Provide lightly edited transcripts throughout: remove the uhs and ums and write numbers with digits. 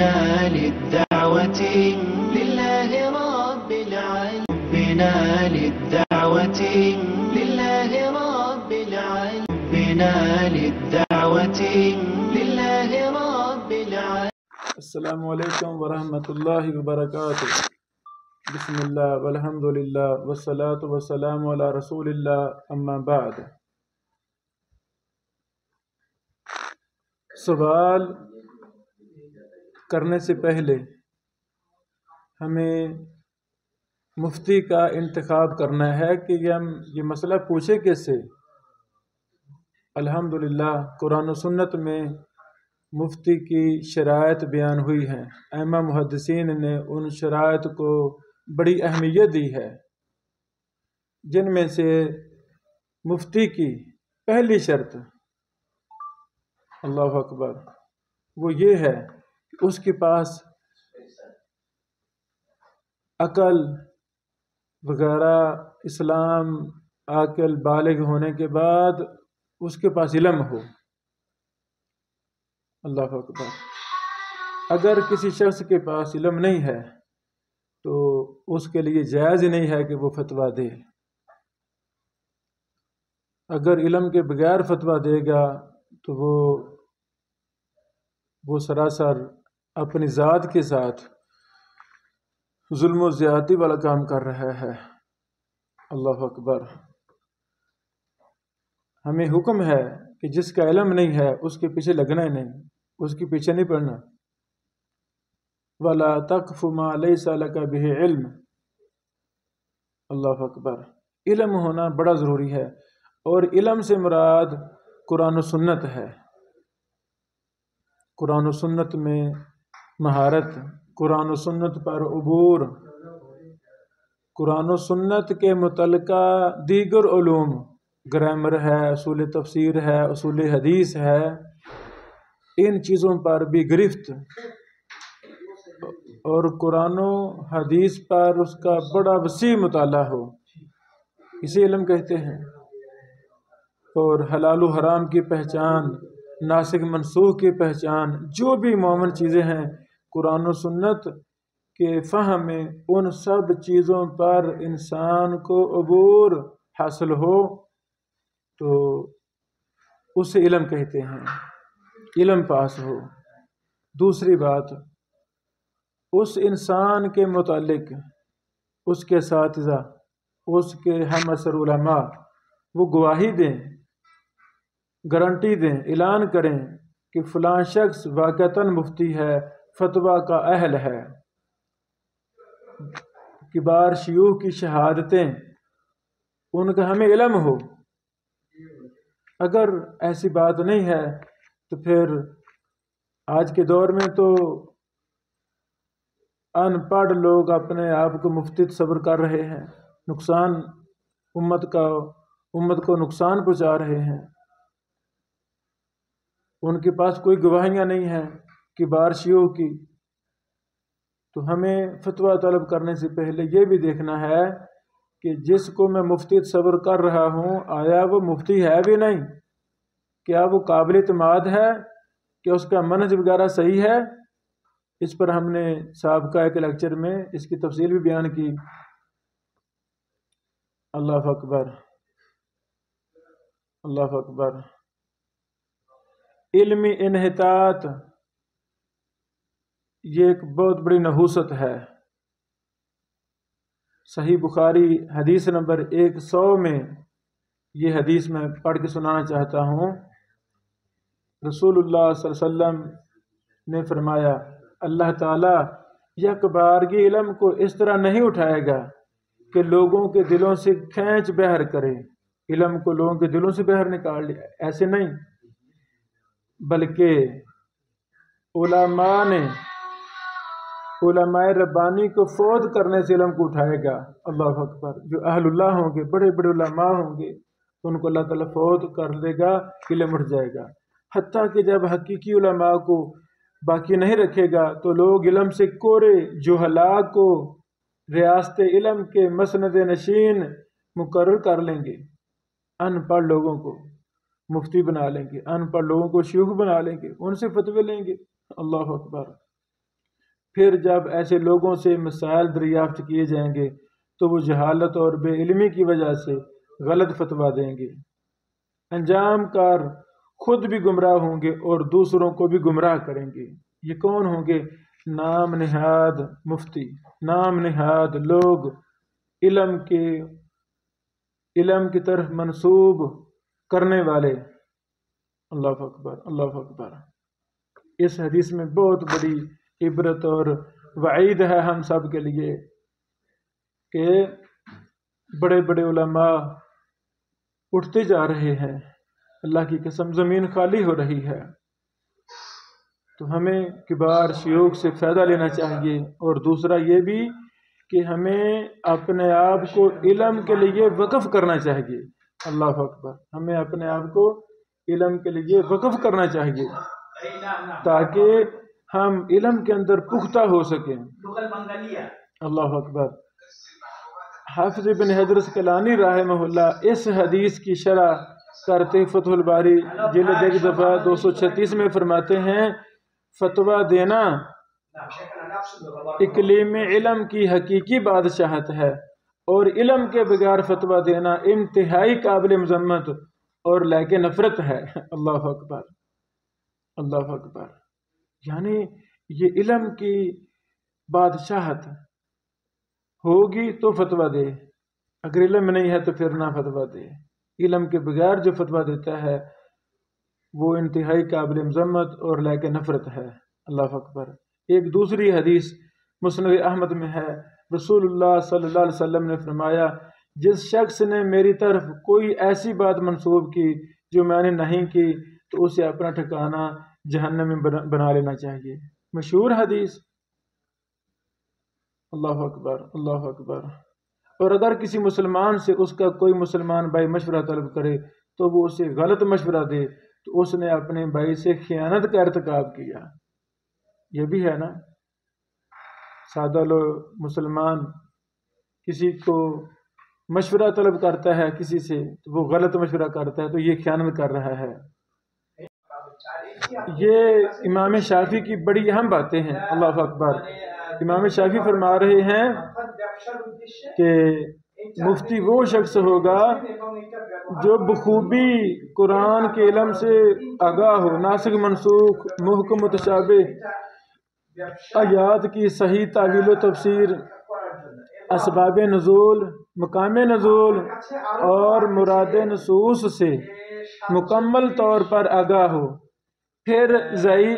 بنا للدعوة لله رب العالمين بنا للدعوة لله رب العالمين بنا للدعوة لله رب العالمين. السلام علیکم ورحمۃ اللہ وبرکاتہ. بسم اللہ والحمد للہ والصلاة والسلام علی رسول اللہ، اما بعد. سوال کرنے سے پہلے ہمیں مفتی کا انتخاب کرنا ہے کہ ہم یہ مسئلہ پوچھیں کس سے. الحمدللہ قرآن و سنت میں مفتی کی شرائط بیان ہوئی ہیں. ائمہ محدثین نے ان شرائط کو بڑی اہمیت دی ہے، جن میں سے مفتی کی پہلی شرط، اللہ اکبر، وہ یہ ہے کہ اس کے پاس عقل وغیرہ، اسلام، عاقل بالغ ہونے کے بعد اس کے پاس علم ہو. اللہ اکبر. اگر کسی شخص کے پاس علم نہیں ہے تو اس کے لیے جائز ہی نہیں ہے کہ وہ فتویٰ دے. اگر علم کے بغیر فتویٰ دے گا تو وہ سراسر اپنی ذات کے ساتھ ظلم و زیادتی والا کام کر رہا ہے. اللہ اکبر. ہمیں حکم ہے کہ جس کا علم نہیں ہے اس کے پیچھے لگنا ہی نہیں، اس کے پیچھے نہیں پڑنا. وَلَا تَقْفُ مَا لَيْسَ لَكَ بِهِ عِلْمٍ. اللہ اکبر. علم ہونا بڑا ضروری ہے، اور علم سے مراد قرآن و سنت ہے. قرآن و سنت میں مہارت، قرآن و سنت پر عبور، قرآن و سنت کے متعلقہ دیگر علوم، گرامر ہے، اصول تفسیر ہے، اصول حدیث ہے، ان چیزوں پر بھی گرفت، اور قرآن و حدیث پر اس کا بڑا وسیع مطالعہ ہو، اسے علم کہتے ہیں. اور حلال و حرام کی پہچان، ناسخ منسوخ کی پہچان، جو بھی معمول چیزیں ہیں قرآن و سنت کے فہم میں، ان سب چیزوں پر انسان کو عبور حاصل ہو تو اسے علم کہتے ہیں، علم پاس ہو. دوسری بات، اس انسان کے متعلق اس کے اساتذہ، اس کے ہم عصر علماء وہ گواہی دیں، گارنٹی دیں، اعلان کریں کہ فلاں شخص واقعتاً مفتی ہے، فتویٰ کا اہل ہے. کبار شیوخ کی شہادتیں، ان کا ہمیں علم ہو. اگر ایسی بات نہیں ہے تو پھر آج کے دور میں تو ان پڑھ لوگ اپنے آپ کو مفتی تصور کر رہے ہیں، نقصان امت کو نقصان پہنچا رہے ہیں. ان کے پاس کوئی گواہیاں نہیں ہیں کبار شیوخ کی. تو ہمیں فتویٰ طلب کرنے سے پہلے یہ بھی دیکھنا ہے کہ جس کو میں مفتی تصور کر رہا ہوں، آیا وہ مفتی ہے بھی نہیں، کیا وہ قابل اعتماد ہے، کہ اس کا منہج وغیرہ صحیح ہے. اس پر ہم نے سابقہ ایک لیکچر میں اس کی تفصیل بھی بیان کی. اللہ اکبر. اللہ اکبر. علمی انحطاط یہ ایک بہت بڑی نحوست ہے. صحیح بخاری حدیث نمبر 100 میں یہ حدیث میں پڑھ کے سنانا چاہتا ہوں. رسول اللہ صلی اللہ علیہ وسلم نے فرمایا، اللہ تعالیٰ یک بارگی علم کو اس طرح نہیں اٹھائے گا کہ لوگوں کے دلوں سے کھینچ بہر کرے، علم کو لوگوں کے دلوں سے بہر نکال لے، ایسے نہیں، بلکہ علماء ربانی کو فوت کرنے سے علم کو اٹھائے گا. اللہ اکبر. جو اہل اللہ ہوں گے، بڑے بڑے علماء ہوں گے، ان کو اللہ تعالیٰ فوت کر دے گا، علم اٹھ جائے گا. حتیٰ کہ جب حقیقی علماء کو باقی نہیں رکھے گا تو لوگ علم سے کورے جہلاء کو ریاست علم کے مسند نشین مقرر کر لیں گے. ان پڑھ لوگوں کو مفتی بنا لیں گے، ان پڑھ لوگوں کو شیوخ بنا لیں گے، ان سے فتوے لیں گے. اللہ اکبر. پھر جب ایسے لوگوں سے مسائل دریافت کیے جائیں گے تو وہ جہالت اور بے علمی کی وجہ سے غلط فتویٰ دیں گے۔ انجام کار خود بھی گمراہ ہوں گے اور دوسروں کو بھی گمراہ کریں گے۔ یہ کون ہوں گے؟ نام نہاد مفتی، نام نہاد لوگ علم کی طرف منسوب کرنے والے۔ اللہ اکبر، اللہ اکبر۔ اس حدیث میں بہت بڑی عبرت اور وعید ہے ہم سب کے لیے کہ بڑے بڑے علماء اٹھتے جا رہے ہیں، اللہ کی قسم زمین خالی ہو رہی ہے، تو ہمیں کبار شیوخ سے فائدہ لینا چاہیے۔ اور دوسرا یہ بھی کہ ہمیں اپنے آپ کو علم کے لیے وقف کرنا چاہیے۔ اللہ اکبر، ہمیں اپنے آپ کو علم کے لیے وقف کرنا چاہیے تاکہ ہم علم کے اندر پختہ ہو سکیں۔ اللہ اکبر۔ حافظ ابن حجر اسقلانی رحمہ اللہ اس حدیث کی شرح کرتے فتح الباری جلد 1 صفحہ 236 میں فرماتے ہیں، فتویٰ دینا اقلیم علم کی حقیقی بادشاہت ہے، اور علم کے بغیر فتویٰ دینا انتہائی قابل مذمت اور لائق نفرت ہے۔ اللہ اکبر، اللہ اکبر۔ یعنی یہ علم کی بادشاہت ہوگی تو فتویٰ دے، اگر علم نہیں ہے تو پھر نہ فتویٰ دے۔ علم کے بغیر جو فتویٰ دیتا ہے وہ انتہائی قابل مذمت اور لائق نفرت ہے۔ اللہ اکبر۔ ایک دوسری حدیث مسند احمد میں ہے، رسول اللہ صلی اللہ علیہ وسلم نے فرمایا، جس شخص نے میری طرف کوئی ایسی بات منسوب کی جو میں نے نہیں کی تو اسے اپنا ٹھکانہ جہنم میں بنا لینا چاہیے۔ مشہور حدیث۔ اللہ اکبر، اللہ اکبر۔ اور اگر کسی مسلمان سے اس کا کوئی مسلمان بھائی مشورہ طلب کرے تو وہ اسے غلط مشورہ دے تو اس نے اپنے بھائی سے خیانت کا ارتکاب کیا۔ یہ بھی ہے نا، سادہ مسلمان کسی کو مشورہ طلب کرتا ہے کسی سے تو وہ غلط مشورہ کرتا ہے تو یہ خیانت کر رہا ہے۔ یہ امام شافعی کی بڑی اہم باتیں ہیں۔ اللہ اکبر۔ امام شافعی فرما رہے ہیں کہ مفتی وہ شخص ہوگا جو بخوبی قرآن کے علم سے آگاہ ہو، ناسخ منسوخ محکم متشابہ آیات کی صحیح تعویل و تفسیر، اسباب نزول، مقام نزول اور مراد نصوص سے مکمل طور پر آگاہ ہو، پھر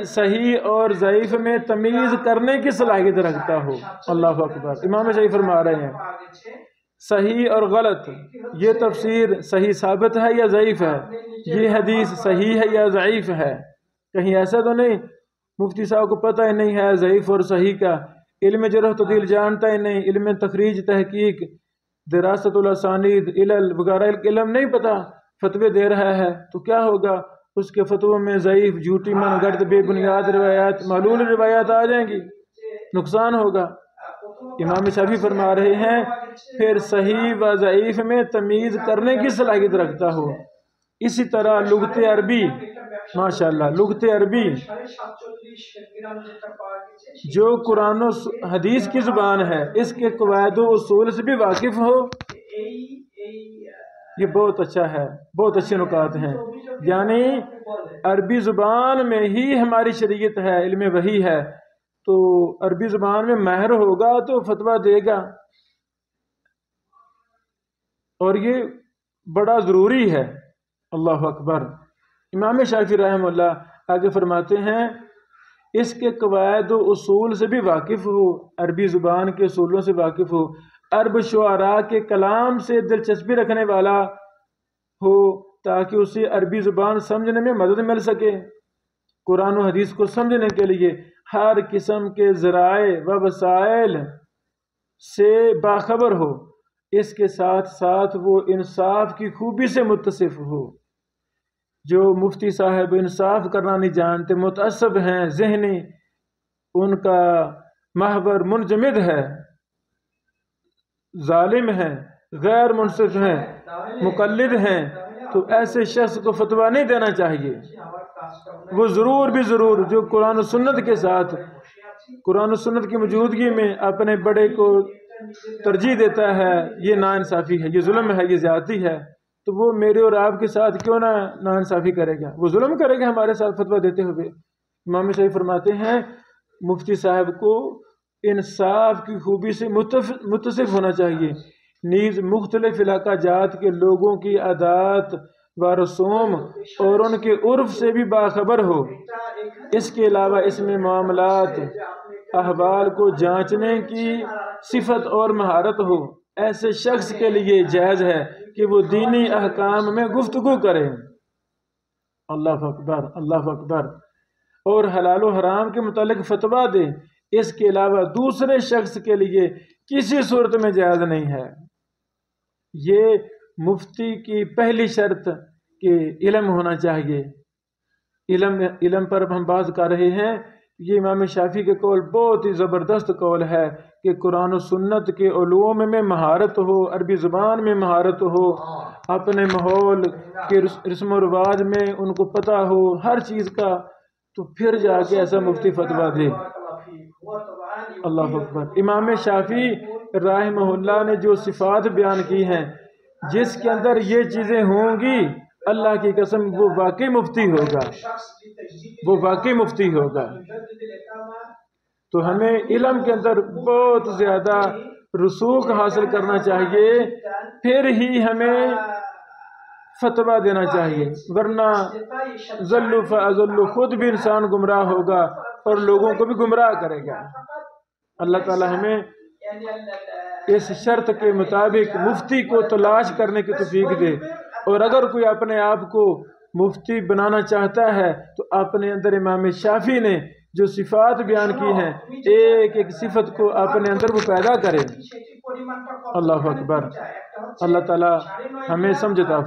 صحیح اور ضعیف میں تمیز کرنے کی صلاحیت رکھتا ہو۔ اللہ اکبر۔ امام شافعی فرما رہے ہیں صحیح اور غلط، یہ تفسیر صحیح ثابت ہے یا ضعیف ہے، یہ حدیث صحیح ہے یا ضعیف ہے۔ کہیں ایسا تو نہیں مفتی صاحب کو پتہ ہی نہیں ہے ضعیف اور صحیح کا، علم جرح و تعدیل جانتا ہی نہیں، علم تخریج، تحقیق، دراست الاسانید، علل وغیرہ علم نہیں پتہ، فتوے دے رہا ہے تو کیا ہوگا؟ اس کے فتووں میں ضعیف، جھوٹی، من گھڑت، بے بنیاد روایات، معلول روایات آ جائیں گی، نقصان ہوگا۔ امام شافعی فرما رہے ہیں پھر صحیح و ضعیف میں تمیز کرنے کی صلاحیت رکھتا ہو۔ اسی طرح لغت عربی، ماشاءاللہ لغت عربی جو قرآن و حدیث کی زبان ہے، اس کے قواعد و اصول سے بھی واقف ہو، یہ بہت اچھا ہے، بہت اچھے نکات ہیں۔ یعنی عربی زبان میں ہی ہماری شریعت ہے، علم وحی ہے، تو عربی زبان میں ماہر ہوگا تو فتویٰ دے گا، اور یہ بڑا ضروری ہے۔ اللہ اکبر۔ امام شافعی رحمہ اللہ آگے فرماتے ہیں اس کے قواعد و اصول سے بھی واقف ہو، عربی زبان کے اصولوں سے واقف ہو، عرب شعراء کے کلام سے دلچسپی رکھنے والا ہو تاکہ اسے عربی زبان سمجھنے میں مدد مل سکے، قرآن و حدیث کو سمجھنے کے لیے ہر قسم کے ذرائع و وسائل سے باخبر ہو، اس کے ساتھ ساتھ وہ انصاف کی خوبی سے متصف ہو۔ جو مفتی صاحب انصاف کرنا نہیں جانتے، متعصب ہیں، ذہنی ان کا محور منجمد ہے، ظالم ہیں، غیر منصف ہیں، مقلد ہیں، تو ایسے شخص کو فتویٰ نہیں دینا چاہیے۔ وہ ضرور بھی ضرور جو قرآن و سنت کے ساتھ قرآن و سنت کی موجودگی میں اپنے بڑے کو ترجیح دیتا ہے، یہ ناانصافی ہے، یہ ظلم ہے، یہ زیادتی ہے، تو وہ میرے اور آپ کے ساتھ کیوں نہ ناانصافی کرے گا؟ وہ ظلم کرے گا ہمارے ساتھ فتویٰ دیتے ہوئے۔ امام شافعی فرماتے ہیں مفتی صاحب کو انصاف کی خوبی سے متصف ہونا چاہیے، نیز مختلف علاقہ جات کے لوگوں کی عادات و رسوم اور ان کے عرف سے بھی باخبر ہو۔ اس کے علاوہ اس میں معاملات احوال کو جانچنے کی صفت اور مہارت ہو۔ ایسے شخص کے لیے جائز ہے کہ وہ دینی احکام میں گفتگو کرے، اللہ اکبر اللہ اکبر، اور حلال و حرام کے متعلق فتویٰ دے۔ اس کے علاوہ دوسرے شخص کے لیے کسی صورت میں جائز نہیں ہے۔ یہ مفتی کی پہلی شرط کہ علم ہونا چاہیے۔ علم پر ہم بات کر رہے ہیں، یہ امام شافعی کے قول بہت ہی زبردست قول ہے کہ قرآن و سنت کے علوم میں مہارت ہو، عربی زبان میں مہارت ہو، اپنے ماحول کے رسم و رواج میں ان کو پتہ ہو ہر چیز کا، تو پھر جا کے ایسا مفتی فتویٰ دے۔ اللہ اکبر۔ امام شافعی رحمہ اللہ نے جو صفات بیان کی ہیں، جس کے اندر یہ چیزیں ہوں گی، اللہ کی قسم وہ واقعی مفتی ہوگا، وہ واقعی مفتی ہوگا۔ تو ہمیں علم کے اندر بہت زیادہ رسوخ حاصل کرنا چاہیے، پھر ہی ہمیں فتویٰ دینا چاہیے، ورنہ ضل فاضل، خود بھی انسان گمراہ ہوگا اور لوگوں کو بھی گمراہ کرے گا۔ اللہ تعالی ہمیں اس شرط کے مطابق مفتی کو تلاش کرنے کی توفیق دے، اور اگر کوئی اپنے آپ کو مفتی بنانا چاہتا ہے تو اپنے اندر امام شافعی نے جو صفات بیان کی ہیں، ایک ایک صفت کو اپنے اندر وہ پیدا کرے۔ اللہ اکبر۔ اللہ تعالی ہمیں سمجھتا